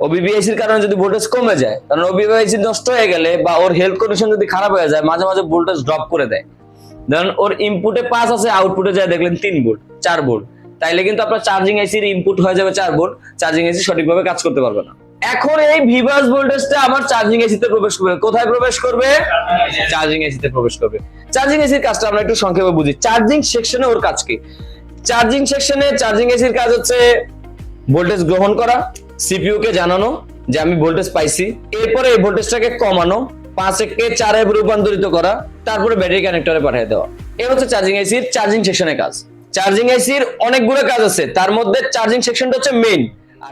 ওবিভিআইসির কারণে যদি ভোল্টেজ কমে যায়, কারণ ওবিভিআইসি নষ্ট হয়ে গেলে বা ওর হেলথ কন্ডিশন যদি খারাপ হয়ে যায়, মাঝে মাঝে ভোল্টেজ ড্রপ করে দেয়। ধরুন ওর ইনপুটে 5 আছে, আউটপুটে যায় দেখলেন 3 ভোল্ট 4 ভোল্ট, তাইলে কিন্তু আপনার চার্জিং আইসির ইনপুট হয়ে যাবে 4 ভোল্ট, চার্জিং আইসি সঠিকভাবে কাজ করতে পারবে না। এখন এই ভিবাস ভোল্টেজটা আমার চার্জিং আইসিতে প্রবেশ করবে। কোথায় প্রবেশ করবে? চার্জিং আইসিতে প্রবেশ করবে। চার্জিং আইসির কাজটা আমরা একটু সংক্ষেপে বুঝি। চার্জিং সেকশনে ওর কাজ কি? চার্জিং সেকশনে চার্জিং আইসির কাজ হচ্ছে ভোল্টেজ গ্রহণ করা, সিপিইউ কে জানানো যে আমি ভোল্টেজ পাইছি, এরপরে এই ভোল্টেজটাকে কমানো, 5 কে 4 এ রূপান্তরিত করা, তারপরে ব্যাটারি কানেক্টরে পাঠিয়ে দেওয়া। এই হচ্ছে চার্জিং আইসির চার্জিং সেকশনের কাজ। চার্জিং আইসির অনেকগুলো কাজ আছে, তার মধ্যে চার্জিং সেকশনটা হচ্ছে মেইন।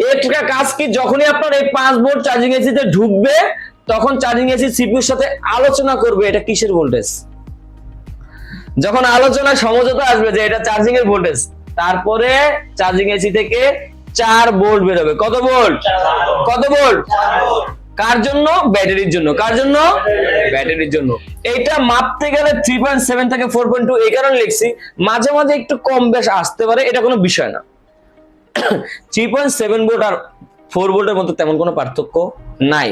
এর কাজ কি? যখনই আপনার এই 5 ভোল্ট চার্জিং আইসিতে ঢুকবে, তখন চার্জিং আইসি সিপিইউর সাথে আলোচনা করবে এটা কিসের ভোল্টেজ। যখন আলোচনা সমঝোতা আসবে যে এটা চার্জিং এর ভোল্টেজ, তারপরে চার্জিং আইসি থেকে 4 ভোল্ট বের হবে। কত ভোল্ট? কত ভোল্ট? কার জন্য? ব্যাটারির জন্য। কার জন্য? ব্যাটারির জন্য। এইটা মাপতে গেলে 3.7 থেকে 4.2, এই কারণে লিখছি, মাঝে মাঝে একটু কম বেশ আসতে পারে, এটা কোনো বিষয় না। 3.7 ভোল্ট আর 4 ভোল্টের মধ্যে তেমন কোনো পার্থক্য নাই।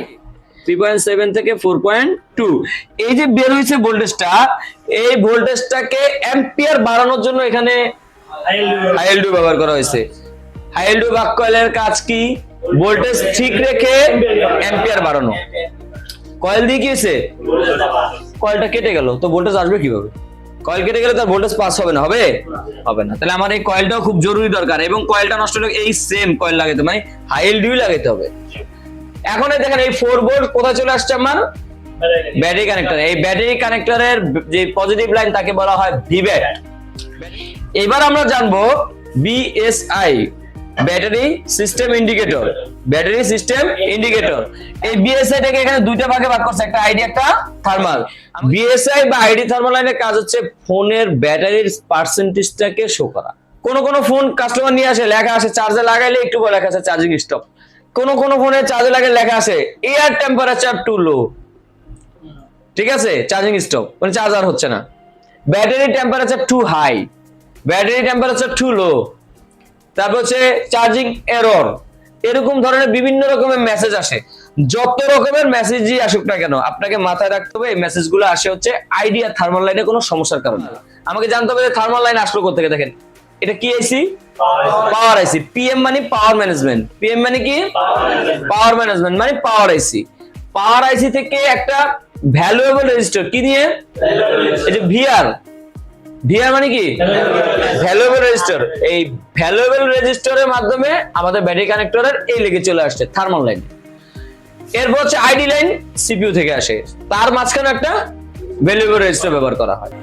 3.7 থেকে 4.2 এই যে বের হয়েছে ভোল্টেজটা, এই ভোল্টেজটাকে অ্যাম্পিয়ার বাড়ানোর জন্য এখানে হাইএলডিও ব্যবহার করা হয়েছে। হাইএলডিও বাক কয়েলের কাজ কি? ভোল্টেজ ঠিক রেখে অ্যাম্পিয়ার বাড়ানো। কয়েল দিয়ে কি হয়েছে? কয়েলটা কেটে গেল, তো ভোল্টেজ আসবে কিভাবে? কয়েল কেটে গেলে তার ভোল্টেজ পাস হবে না, হবে? হবে না। তাহলে আমার এই কয়েলটাও খুব জরুরি দরকার, এবং কয়েলটা নষ্ট হলে এই সেম কয়েল লাগাতে, মানে হাইএলডিও লাগাতে হবে। এখন দেখেন এই 4 ভোল্ট কোথায় চলে আসছে? আমার ব্যাটারি কানেক্টর। এই ব্যাটারি কানেক্টরের যে পজিটিভ লাইন তাকে বলা হয় ভিব্যাট। এবার আমরা জানবো BSI, battery system indicator. Battery system indicator, এই বিএসআই টাকে এখানে দুইটা ভাগে ভাগ করছে, একটা আইডি একটা থার্মাল। বিএসআই বা আইডি থার্মাল লাইনের কাজ হচ্ছে ফোনের ব্যাটারির পার্সেন্টেজটাকে শো করা। কোন ফোন কাস্টমার নিয়ে আসে, লেখা আছে চার্জে লাগাইলে একটু পরে লেখা আছে চার্জিং স্টপ। কোন ফোনে চার্জে লাগাইলে লেখা আছে এয়ার টেম্পারেচার টু লো, ঠিক আছে, চার্জিং স্টপ, মানে চার্জার হচ্ছে না। Battery temperature too high, battery temperature too low, তারপর হচ্ছে চার্জিং এরর। এরকম ধরনের বিভিন্ন রকমের মেসেজ আসে। যত রকমের মেসেজই আসুক না কেন, আপনাকে মাথায় রাখতে হবে এই মেসেজগুলো আসে হচ্ছে আইডি আর থার্মাল লাইনে কোনো সমস্যার কারণে। আমাকে জানতে হবে যে থার্মাল লাইন আসলো কোথা থেকে। দেখেন এটা কি আইসি? পাওয়ার আইসি। পিএম মানে পাওয়ার ম্যানেজমেন্ট। পিএম মানে কি? পাওয়ার ম্যানেজমেন্ট, মানে পাওয়ার আইসি। পাওয়ার আইসি থেকে একটা ভ্যালুয়েবল রেজিস্টার, কি নিয়ে? এই যে ভিআর। ভিআর মানে কি? Valuable register. এই ভ্যালুয়েবল রেজিস্টারের মাধ্যমে আমাদের ব্যাটারি কানেক্টরের এই লেগে চলে আসছে থার্মাল লাইন। এরপর হচ্ছে আইডি লাইন, সিপিইউ থেকে আসে, তার মাঝখানে একটা ভ্যালুয়েবল রেজিস্টার ব্যবহার করা হয়।